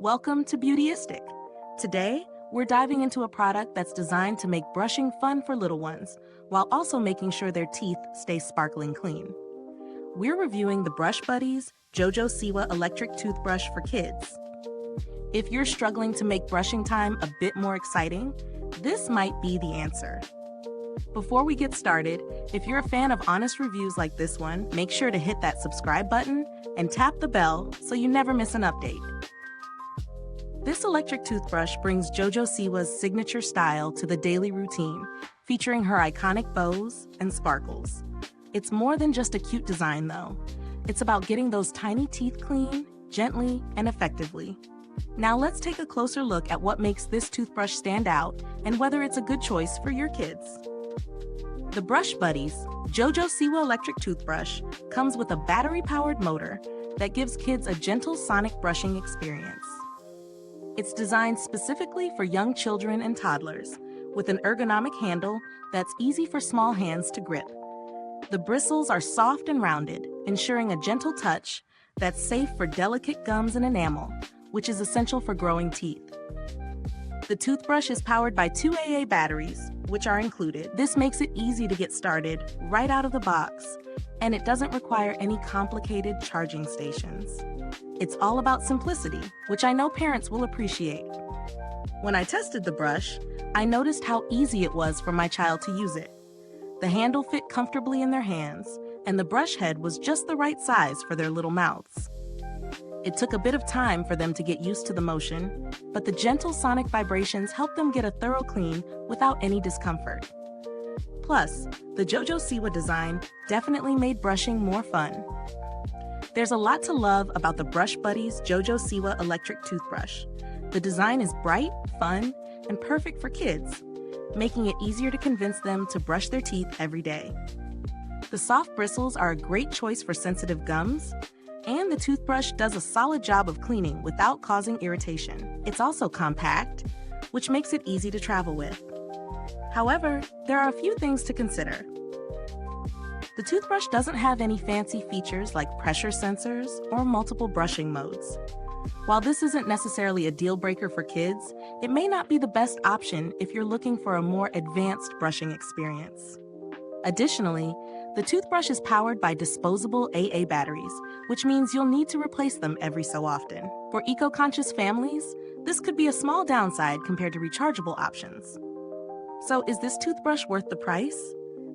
Welcome to Beautyistic. Today, we're diving into a product that's designed to make brushing fun for little ones, while also making sure their teeth stay sparkling clean. We're reviewing the Brush Buddies JoJo Siwa Electric Toothbrush for kids. If you're struggling to make brushing time a bit more exciting, this might be the answer. Before we get started, if you're a fan of honest reviews like this one, make sure to hit that subscribe button and tap the bell so you never miss an update. This electric toothbrush brings JoJo Siwa's signature style to the daily routine, featuring her iconic bows and sparkles. It's more than just a cute design, though. It's about getting those tiny teeth clean, gently, and effectively. Now let's take a closer look at what makes this toothbrush stand out and whether it's a good choice for your kids. The Brush Buddies JoJo Siwa Electric Toothbrush comes with a battery-powered motor that gives kids a gentle sonic brushing experience. It's designed specifically for young children and toddlers, with an ergonomic handle that's easy for small hands to grip. The bristles are soft and rounded, ensuring a gentle touch that's safe for delicate gums and enamel, which is essential for growing teeth. The toothbrush is powered by 2 AA batteries, which are included. This makes it easy to get started right out of the box, and it doesn't require any complicated charging stations. It's all about simplicity, which I know parents will appreciate. When I tested the brush, I noticed how easy it was for my child to use it. The handle fit comfortably in their hands, and the brush head was just the right size for their little mouths. It took a bit of time for them to get used to the motion, but the gentle sonic vibrations helped them get a thorough clean without any discomfort. Plus, the JoJo Siwa design definitely made brushing more fun. There's a lot to love about the Brush Buddies JoJo Siwa Electric Toothbrush. The design is bright, fun, and perfect for kids, making it easier to convince them to brush their teeth every day. The soft bristles are a great choice for sensitive gums, and the toothbrush does a solid job of cleaning without causing irritation. It's also compact, which makes it easy to travel with. However, there are a few things to consider. The toothbrush doesn't have any fancy features like pressure sensors or multiple brushing modes. While this isn't necessarily a deal breaker for kids, it may not be the best option if you're looking for a more advanced brushing experience. Additionally, the toothbrush is powered by disposable AA batteries, which means you'll need to replace them every so often. For eco-conscious families, this could be a small downside compared to rechargeable options. So is this toothbrush worth the price?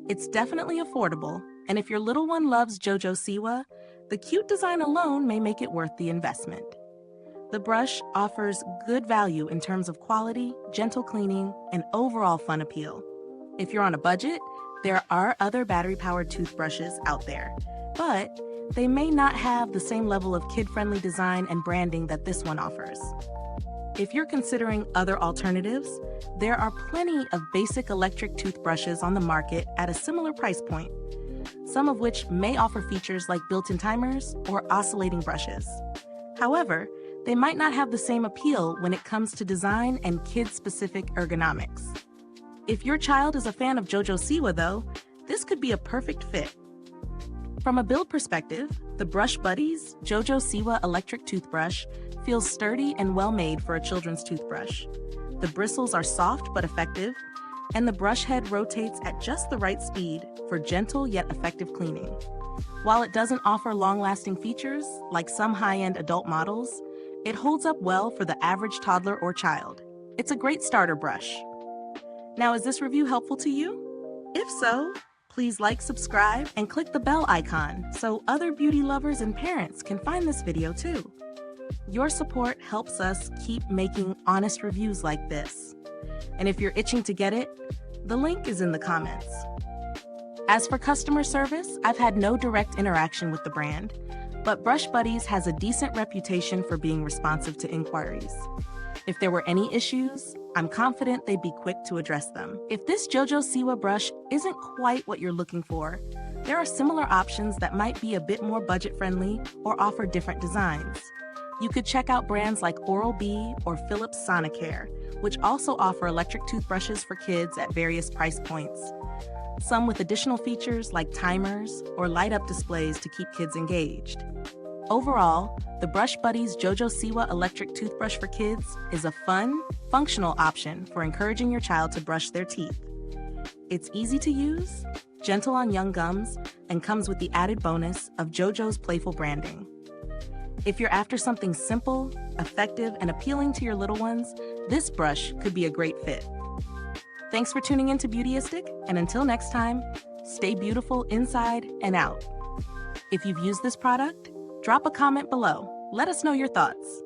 It's definitely affordable, and if your little one loves JoJo Siwa, the cute design alone may make it worth the investment. The brush offers good value in terms of quality, gentle cleaning, and overall fun appeal. If you're on a budget, there are other battery-powered toothbrushes out there, but they may not have the same level of kid-friendly design and branding that this one offers. If you're considering other alternatives, there are plenty of basic electric toothbrushes on the market at a similar price point, some of which may offer features like built-in timers or oscillating brushes. However, they might not have the same appeal when it comes to design and kid-specific ergonomics. If your child is a fan of JoJo Siwa, though, this could be a perfect fit. From a build perspective, the Brush Buddies JoJo Siwa Electric Toothbrush feels sturdy and well-made for a children's toothbrush. The bristles are soft but effective, and the brush head rotates at just the right speed for gentle yet effective cleaning. While it doesn't offer long-lasting features like some high-end adult models, it holds up well for the average toddler or child. It's a great starter brush. Now, is this review helpful to you? If so, please like, subscribe, and click the bell icon so other beauty lovers and parents can find this video too. Your support helps us keep making honest reviews like this. And if you're itching to get it, the link is in the comments. As for customer service, I've had no direct interaction with the brand, but Brush Buddies has a decent reputation for being responsive to inquiries. If there were any issues, I'm confident they'd be quick to address them. If this JoJo Siwa brush isn't quite what you're looking for, there are similar options that might be a bit more budget-friendly or offer different designs. You could check out brands like Oral-B or Philips Sonicare, which also offer electric toothbrushes for kids at various price points. Some with additional features like timers or light-up displays to keep kids engaged. Overall, the Brush Buddies JoJo Siwa Electric Toothbrush for Kids is a fun, functional option for encouraging your child to brush their teeth. It's easy to use, gentle on young gums, and comes with the added bonus of JoJo's playful branding. If you're after something simple, effective, and appealing to your little ones, this brush could be a great fit. Thanks for tuning in to Beautyistic, and until next time, stay beautiful inside and out. If you've used this product, drop a comment below. Let us know your thoughts.